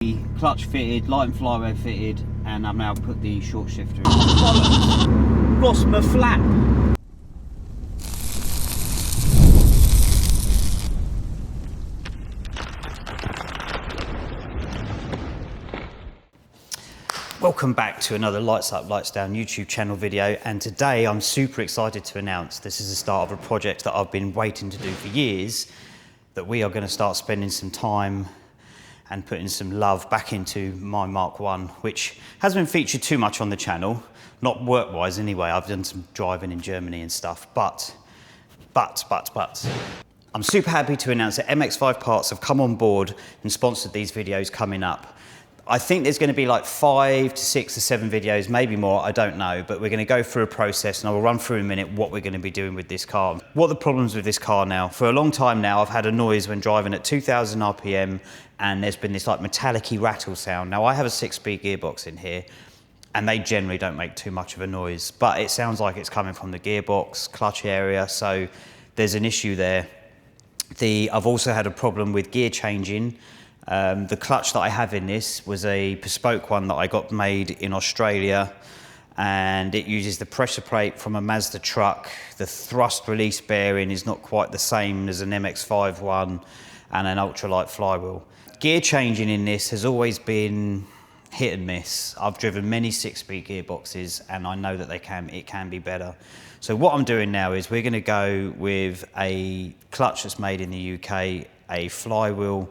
The clutch fitted, light and flywheel fitted, and I've now put the short shifter in. Oh, lost my flap! Welcome back to another Lights Up, Lights Down YouTube channel video, and today I'm super excited to announce this is the start of a project that I've been waiting to do for years, that we are going to start spending some time and putting some love back into my Mark 1, which hasn't been featured too much on the channel, not work-wise anyway. I've done some driving in Germany and stuff, but. I'm super happy to announce that MX5 Parts have come on board and sponsored these videos coming up. I think there's going to be like 5 to 6 or 7 videos, maybe more, I don't know, but we're going to go through a process and I will run through in a minute what we're going to be doing with this car. What are the problems with this car now? For a long time now, I've had a noise when driving at 2000 RPM and there's been this like metallic-y rattle sound. Now I have a 6-speed gearbox in here and they generally don't make too much of a noise, but it sounds like it's coming from the gearbox, clutch area, so there's an issue there. I've also had a problem with gear changing. The clutch that I have in this was a bespoke one that I got made in Australia, and it uses the pressure plate from a Mazda truck. The thrust release bearing is not quite the same as an MX5 one and an ultralight flywheel. Gear changing in this has always been hit and miss. I've driven many 6-speed gearboxes and I know that it can be better. So what I'm doing now is we're going to go with a clutch that's made in the UK, a flywheel,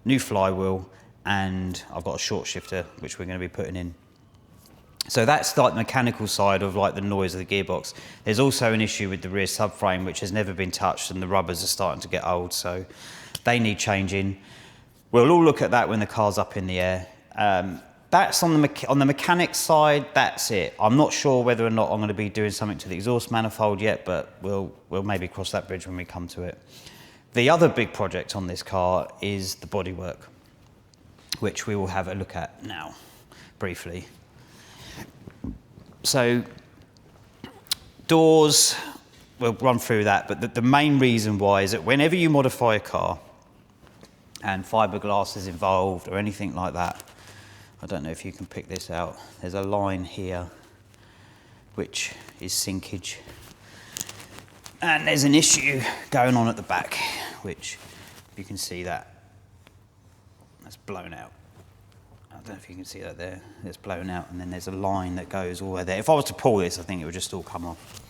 new flywheel, and I've got a short shifter which we're going to be putting in. So that's like the mechanical side of like the noise of the gearbox. There's also an issue with the rear subframe which has never been touched and the rubbers are starting to get old, so they need changing. We'll all look at that when the car's up in the air. That's on the mechanics side, that's it. I'm not sure whether or not I'm going to be doing something to the exhaust manifold yet, but we'll maybe cross that bridge when we come to it. The other big project on this car is the bodywork, which we will have a look at now, briefly. So, doors, we'll run through that, but the main reason why is that whenever you modify a car, and fiberglass is involved or anything like that, I don't know if you can pick this out, there's a line here, which is sinkage. And there's an issue going on at the back, which you can see that's blown out. I don't know if you can see that there, it's blown out, and then there's a line that goes all the way there. If I was to pull this, I think it would just all come off.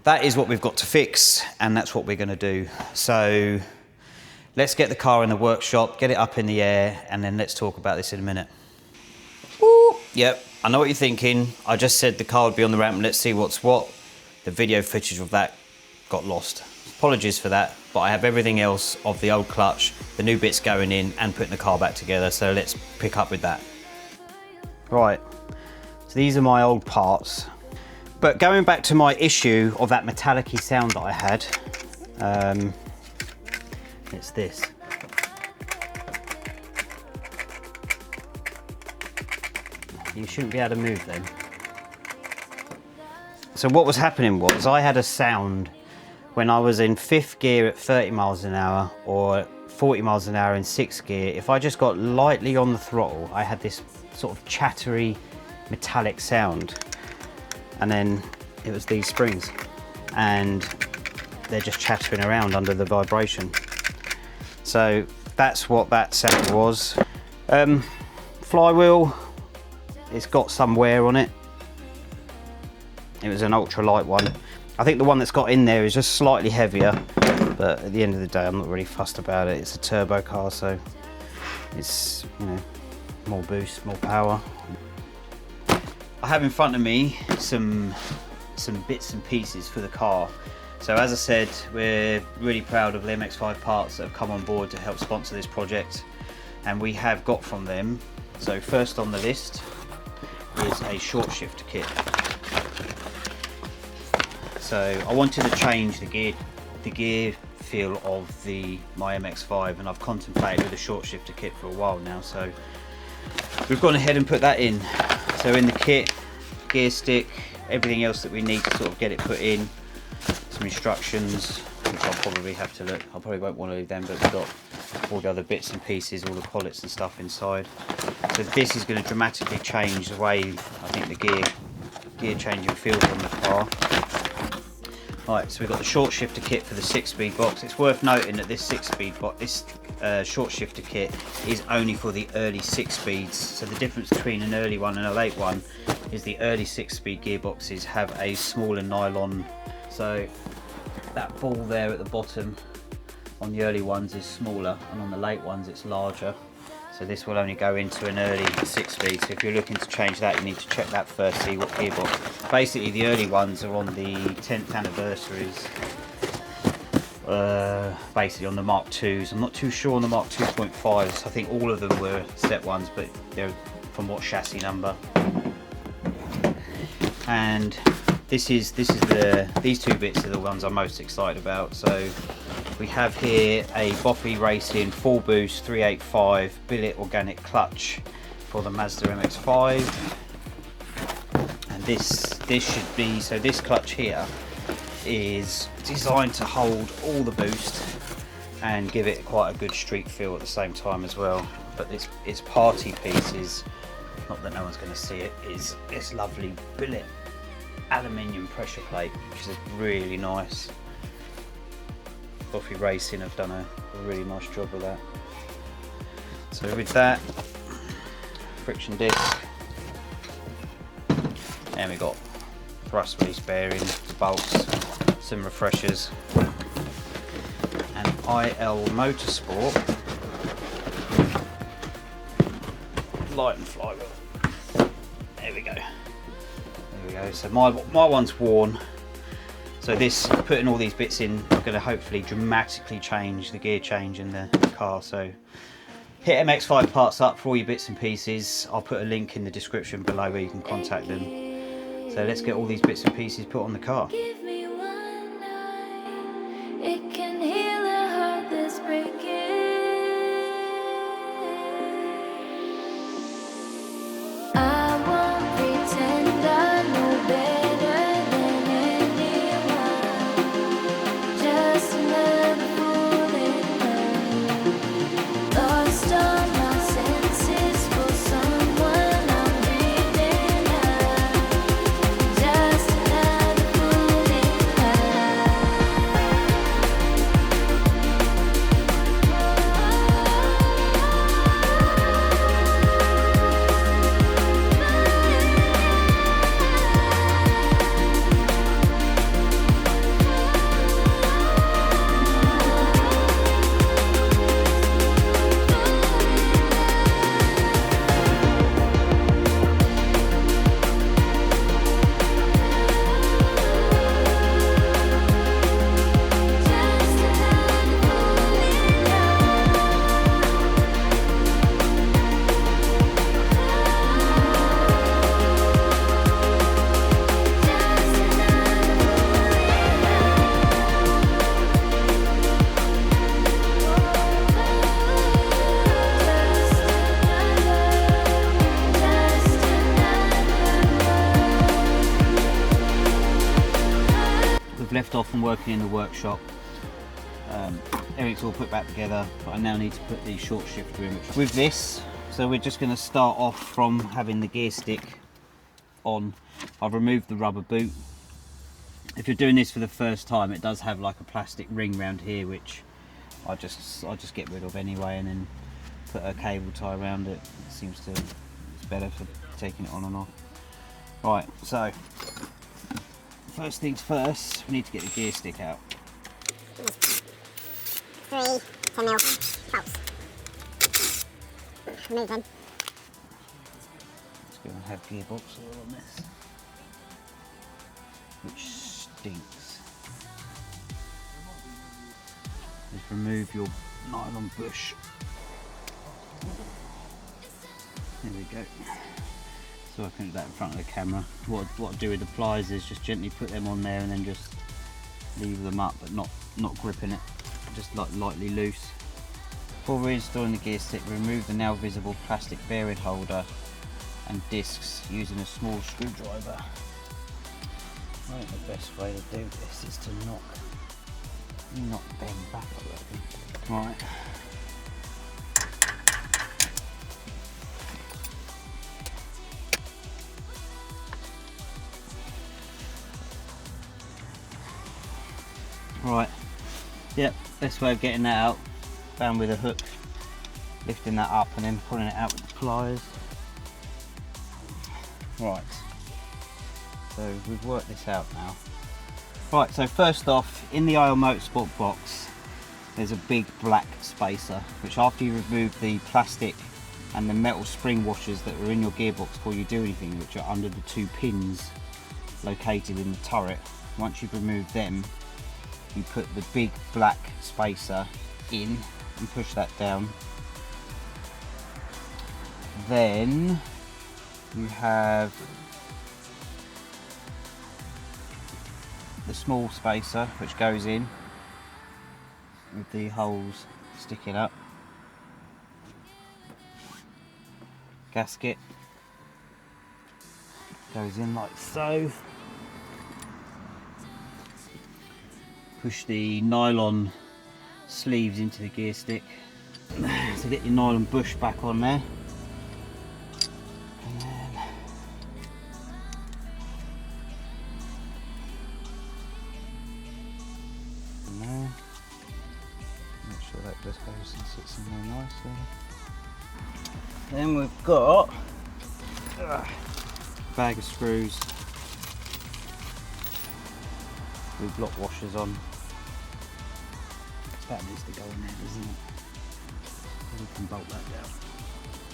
That is what we've got to fix, and that's what we're gonna do. So let's get the car in the workshop, get it up in the air, and then let's talk about this in a minute. Ooh, yep, I know what you're thinking. I just said the car would be on the ramp, let's see what's what. The video footage of that got lost. Apologies for that, but I have everything else of the old clutch, the new bits going in and putting the car back together, so let's pick up with that. Right, so these are my old parts. But going back to my issue of that metallic-y sound that I had, it's this. You shouldn't be able to move them. So what was happening was I had a sound when I was in 5th gear at 30 miles an hour or 40 miles an hour in 6th gear. If I just got lightly on the throttle, I had this sort of chattery metallic sound. And then it was these springs and they're just chattering around under the vibration. So that's what that sound was. Flywheel, it's got some wear on it. It was an ultralight one. I think the one that's got in there is just slightly heavier, but at the end of the day, I'm not really fussed about it. It's a turbo car, so it's, you know, more boost, more power. I have in front of me some bits and pieces for the car. So as I said, we're really proud of the MX5 Parts that have come on board to help sponsor this project, and we have got from them. So first on the list is a short shifter kit. So I wanted to change the gear feel of the My MX5, and I've contemplated with a short shifter kit for a while now, so we've gone ahead and put that in. So in the kit, gear stick, everything else that we need to sort of get it put in, some instructions, which I'll probably have to look, I probably won't want to leave them, but we've got all the other bits and pieces, all the collets and stuff inside. So this is going to dramatically change the way I think the gear changing feels on the car. Right, so we've got the short shifter kit for the 6-speed box. It's worth noting that this 6-speed box, this short shifter kit is only for the early 6 speeds. So the difference between an early one and a late one is the early 6-speed gearboxes have a smaller nylon. So that ball there at the bottom on the early ones is smaller, and on the late ones it's larger. So this will only go into an early 6-speed. So if you're looking to change that, you need to check that first, see what gearbox. Basically the early ones are on the 10th anniversaries, basically on the Mark IIs. I'm not too sure on the Mark 2.5s. I think all of them were step ones, but they're from what chassis number. And these two bits are the ones I'm most excited about. So we have here a BOFI Racing full boost 385 billet organic clutch for the Mazda MX5, and this should be, so this clutch here is designed to hold all the boost and give it quite a good street feel at the same time as well. But its party piece is, not that no one's going to see it, is this lovely billet aluminium pressure plate, which is really nice. BOFI Racing have done a really nice job with that. So with that, friction disc, and we got thrust release bearings, bolts, some refreshers, and IL Motorsport light and flywheel. There we go. There we go. So my one's worn. So this, putting all these bits in, is going to hopefully dramatically change the gear change in the car. So hit MX5 Parts up for all your bits and pieces. I'll put a link in the description below where you can contact them. So let's get all these bits and pieces put on the car. Give me one night, it can heal a heart that's breaking. I won't pretend I know better than anyone. Just another fool in love. Lost all my senses for someone I'm dreaming of. Just another fool in Left off and working in the workshop. Everything's all put back together, but I now need to put the short shifter in. With this, so we're just going to start off from having the gear stick on. I've removed the rubber boot. If you're doing this for the first time, it does have like a plastic ring around here, which I'll just get rid of anyway, and then put a cable tie around it. It seems to, it's better for taking it on and off. Right, so first things first, we need to get the gear stick out. 3 10mm bolts. Remove them. Let's go and have gearbox oil on this, which stinks. Just remove your nylon bush. There we go. So I can do that in front of the camera. What I do with the pliers is just gently put them on there and then just leave them up, but not gripping it, just like lightly loose. Before reinstalling the gear stick, remove the now visible plastic bearing holder and discs using a small screwdriver. I think the best way to do this is to not bend back, I reckon. Right, Right, yep, best way of getting that out, down with a hook, lifting that up and then pulling it out with the pliers. Right, so we've worked this out now. Right, so first off, in the IL Motorsport box, there's a big black spacer, which after you remove the plastic and the metal spring washers that are in your gearbox before you do anything, which are under the 2 pins located in the turret, once you've removed them, you put the big black spacer in and push that down. Then you have the small spacer which goes in with the holes sticking up. Gasket goes in like so. Push the nylon sleeves into the gear stick to get your nylon bush back on there. And then in there. Make sure that just goes and sits in there nicely. Then we've got a bag of screws with block washers on. That needs to go in there, doesn't it? And we can bolt that down.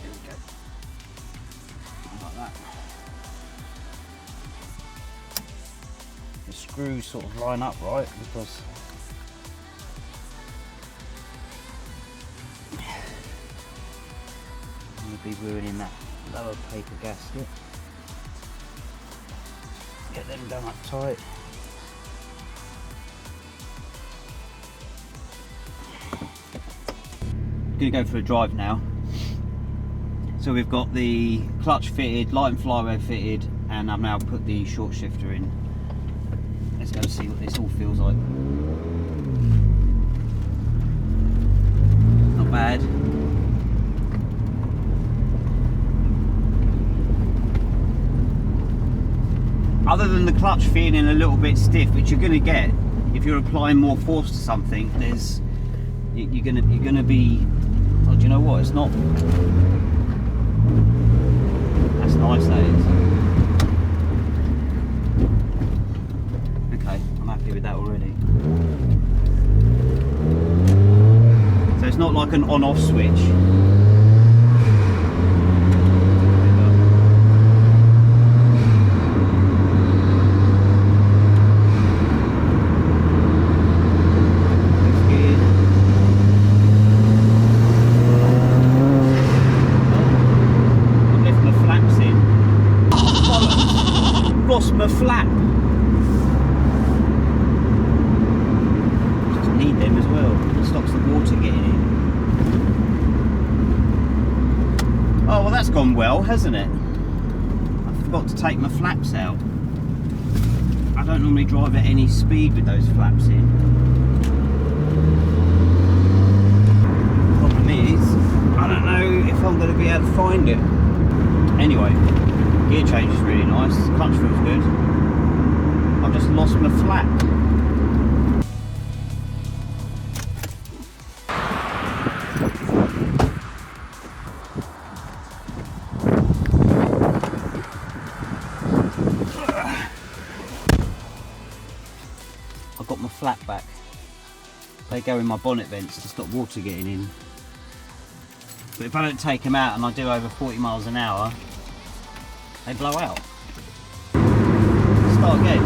There we go. Like that. The screws sort of line up right because I'm going to be ruining that lower paper gasket. Get them done up tight. Going to go for a drive now. So we've got the clutch fitted, light and flywheel fitted, and I've now put the short shifter in. Let's go see what this all feels like. Not bad. Other than the clutch feeling a little bit stiff, which you're going to get if you're applying more force to something, there's you're gonna be. Oh, do you know what? It's not. That's nice. That is. Okay, I'm happy with that already. So it's not like an on-off switch. My flap. Just need them as well. It stops the water getting in. Oh well, that's gone well, hasn't it? I forgot to take my flaps out. I don't normally drive at any speed with those flaps in. Problem is, I don't know if I'm going to be able to find it. Anyway. Gear change is really nice, clutch feels good. I've just lost my flap. I've got my flap back. They go in my bonnet vents to stop water getting in. But if I don't take them out and I do over 40 miles an hour, they blow out. Start again.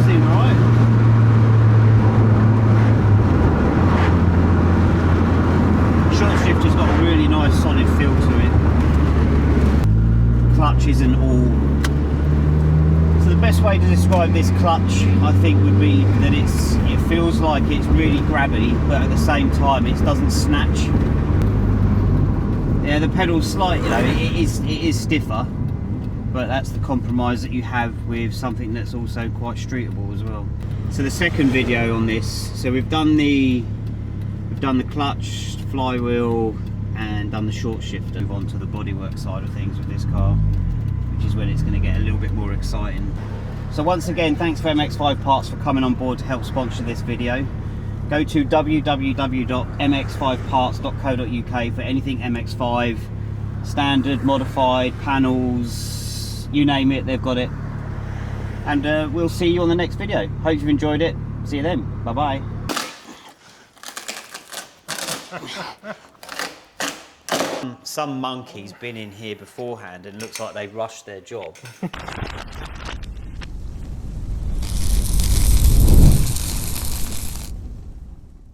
Seem alright. Short shifter's got a really nice solid feel to it. Clutch isn't all. So the best way to describe this clutch, I think, would be that it feels like it's really grabby, but at the same time it doesn't snatch. Yeah, the pedal's slight, you know, it is stiffer, but that's the compromise that you have with something that's also quite streetable as well. So the second video on this, so we've done the clutch, flywheel and done the short shift. Move on to the bodywork side of things with this car, which is when it's going to get a little bit more exciting. So once again, thanks for MX5 Parts for coming on board to help sponsor this video. Go to www.mx5parts.co.uk for anything MX5, standard, modified, panels, you name it, they've got it. And we'll see you on the next video. Hope you've enjoyed it. See you then. Bye-bye. Some monkey's been in here beforehand and looks like they rushed their job.